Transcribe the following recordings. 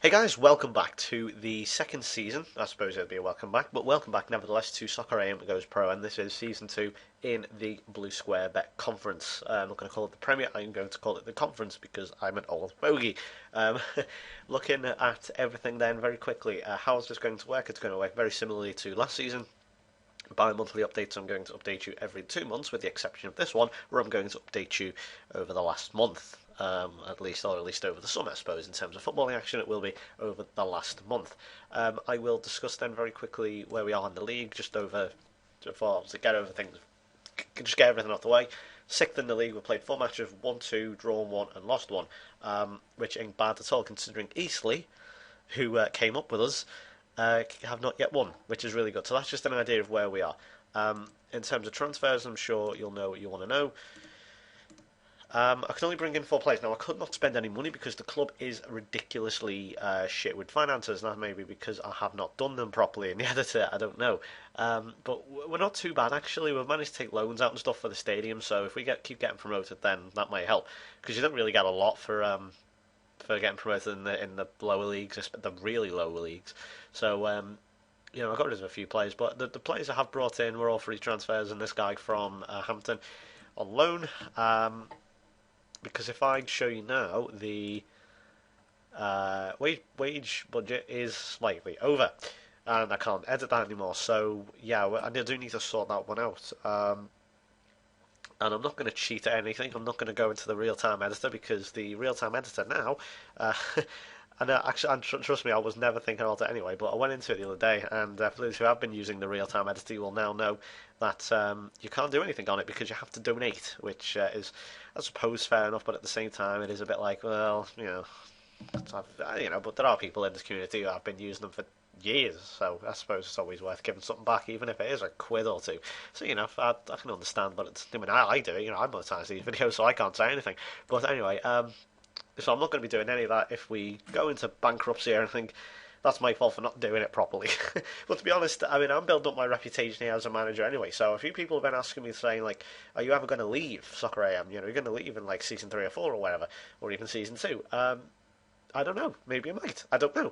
Hey guys, welcome back to the second season. I suppose it would be a welcome back, but welcome back nevertheless to Soccer AM Goes Pro, and this is season 2 in the Blue Square Bet Conference. I'm not going to call it the Premier, I'm going to call it the Conference because I'm an old bogey. Um, Looking at everything then very quickly, how is this going to work? It's going to work very similarly to last season. Bi-monthly updates. I'm going to update you every 2 months, with the exception of this one, where I'm going to update you over the last month. At least over the summer, I suppose. In terms of footballing action, it will be over the last month. I will discuss then very quickly where we are in the league, just over to get over things, just get everything out the way. Sixth in the league, we played 4 matches, won two, drawn one, and lost one, which ain't bad at all considering Eastleigh, who came up with us, have not yet won, which is really good. So that's just an idea of where we are. In terms of transfers, I'm sure you'll know what you want to know. I can only bring in 4 players. Now, I could not spend any money because the club is ridiculously shit with finances. That may be because I have not done them properly in the editor. I don't know. But we're not too bad, actually. We've managed to take loans out and stuff for the stadium, so if we keep getting promoted, then that might help. Because you don't really get a lot for getting promoted in the lower leagues, the really lower leagues. So, I got rid of a few players, but the players I have brought in were all free transfers, and this guy from Hampton on loan. Because if I show you now, the wage budget is slightly over, and I can't edit that anymore. So yeah, I do need to sort that one out. And I'm not going to cheat at anything. I'm not going to go into the real-time editor because the real-time editor now, and actually, and trust me, I was never thinking about it anyway. But I went into it the other day, and for those who have been using the real-time editor, you will now know that you can't do anything on it because you have to donate, which is, I suppose, fair enough. But at the same time, it is a bit like, well, but there are people in this community who have been using them for years, so I suppose it's always worth giving something back, even if it is a quid or two. So I can understand, but I do it. I monetize these videos, so I can't say anything. But anyway, so I'm not going to be doing any of that. If we go into bankruptcy or anything, that's my fault for not doing it properly. But to be honest, I'm building up my reputation here as a manager anyway. So a few people have been asking me, saying like, "Are you ever going to leave Soccer AM? You're going to leave in like season 3 or 4 or whatever, or even season 2." I don't know. Maybe I might. I don't know.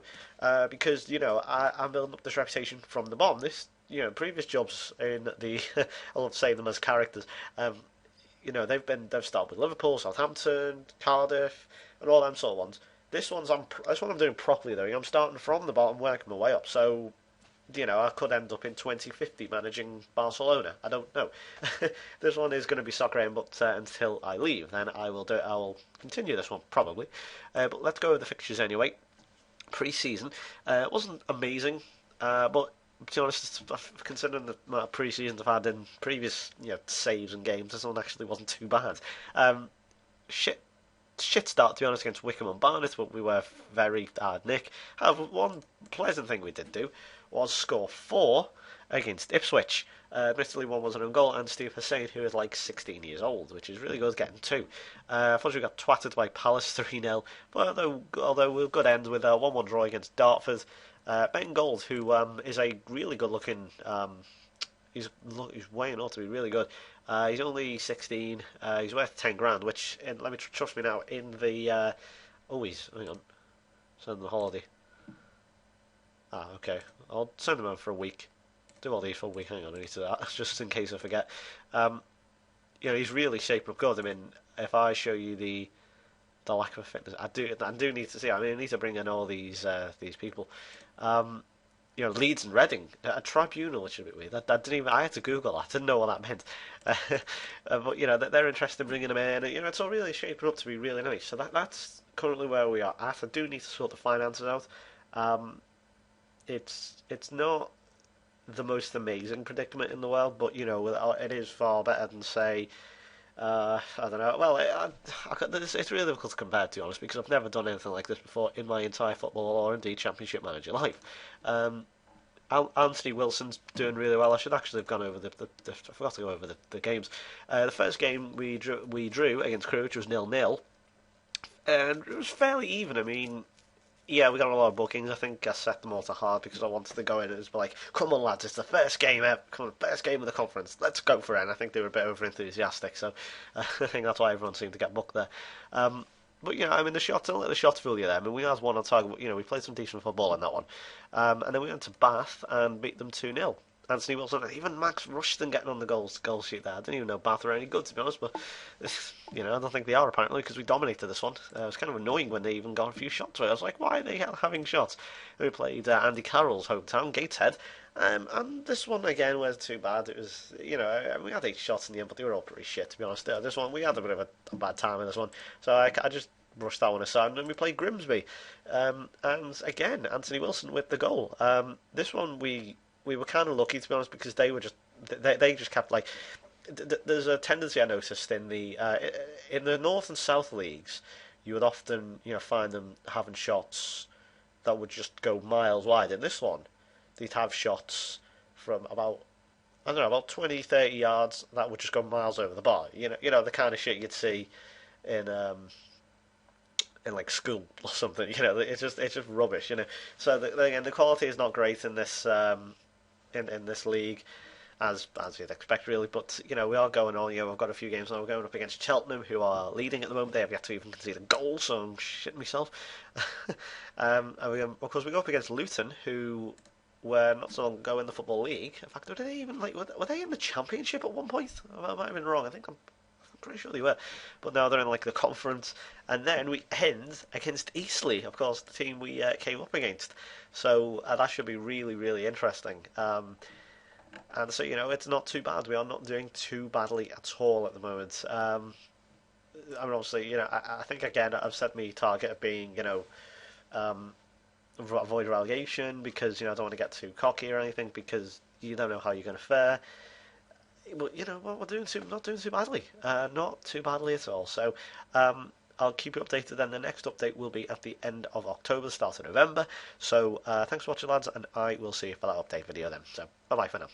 Because, I'm building up this reputation from the bottom. Previous jobs in the, I love saying them as characters. They've started with Liverpool, Southampton, Cardiff, and all them sort of ones. This one I'm doing properly though. I'm starting from the bottom, working my way up. So I could end up in 2050 managing Barcelona. I don't know. This one is going to be Soccer AM, but until I leave, then I will continue this one probably. But let's go with the fixtures anyway. Pre-season wasn't amazing, but to be honest, considering the amount of pre-seasons I've had in previous saves and games, this one actually wasn't too bad. Shit start, to be honest, against Wickham and Barnet, but we were very hard nick. However, one pleasant thing we did do was score 4 against Ipswich. Admittedly, one was an own goal, and Steve Hussein, who is like 16 years old, which is really good, getting 2. Unfortunately, we got twatted by Palace 3-0, but although we're good end with a 1-1 draw against Dartford. Ben Gold, who is a really good-looking, he's weighing out to be really good. He's only 16. He's worth 10 grand, which let me trust me now. In the hang on, send the holiday. Okay, I'll send him over for a week. Do all these for a week. Hang on, I need to do that just in case I forget. He's really shaping up good. If I show you the lack of fitness, I do need to see. I need to bring in all these people. Leeds and Reading, a tribunal, which is a bit weird. That didn't even. I had to Google that. I didn't know what that meant. But they're interested in bringing them in. It's all really shaping up to be really nice. So that's currently where we are at. I do need to sort the finances out. It's not the most amazing predicament in the world, but it is far better than say. I don't know. Well, it's really difficult to compare, to be honest, because I've never done anything like this before in my entire football or indeed Championship Manager life. Anthony Wilson's doing really well. I should actually have gone over I forgot to go over the games. The first game we drew against Crewe, which was 0-0, and it was fairly even. Yeah, we got a lot of bookings. I think I set them all to hard because I wanted to go in and just be like, come on lads, it's the first game ever. Come on, first game of the conference. Let's go for it. And I think they were a bit over enthusiastic, so I think that's why everyone seemed to get booked there. But I mean, don't let the shots fool you there. I mean, we had one on target. We played some decent football in that one, and then we went to Bath and beat them 2-0. Anthony Wilson, even Max Rushton getting on the goal sheet there. I didn't even know Bath were any good, to be honest, but I don't think they are apparently because we dominated this one. It was kind of annoying when they even got a few shots away. I was like, why are they having shots? We played Andy Carroll's hometown, Gateshead, and this one again wasn't too bad. It was, we had 8 shots in the end, but they were all pretty shit, to be honest. This one we had a bit of a bad time in this one, so I just brushed that one aside, and then we played Grimsby, and again Anthony Wilson with the goal. This one we were kind of lucky, to be honest, because they just kept like. There's a tendency I noticed in the North and South leagues, you would often find them having shots that would just go miles wide. In this one, they'd have shots from about, I don't know, about 20, 30 yards that would just go miles over the bar. The kind of shit you'd see in like school or something. It's just rubbish. So again, the quality is not great in this in this league, as you'd expect, really. But we are going on. We've got a few games now. We're going up against Cheltenham, who are leading at the moment. They have yet to even concede a goal, so I'm shitting myself. And of course, we go up against Luton, who were not so long ago in the Football League. In fact, were they even were they in the Championship at one point? I might have been wrong. I'm pretty sure they were, but now they're in like the conference, and then we end against Eastleigh, of course, the team we came up against. So that should be really, really interesting. And so it's not too bad. We are not doing too badly at all at the moment. I mean, obviously, I think again I've set my target of being, avoid relegation because I don't want to get too cocky or anything because you don't know how you're going to fare. But we're not doing too badly, not too badly at all. So I'll keep you updated. Then the next update will be at the end of October, start of November. So thanks for watching, lads, and I will see you for that update video then. So bye bye for now.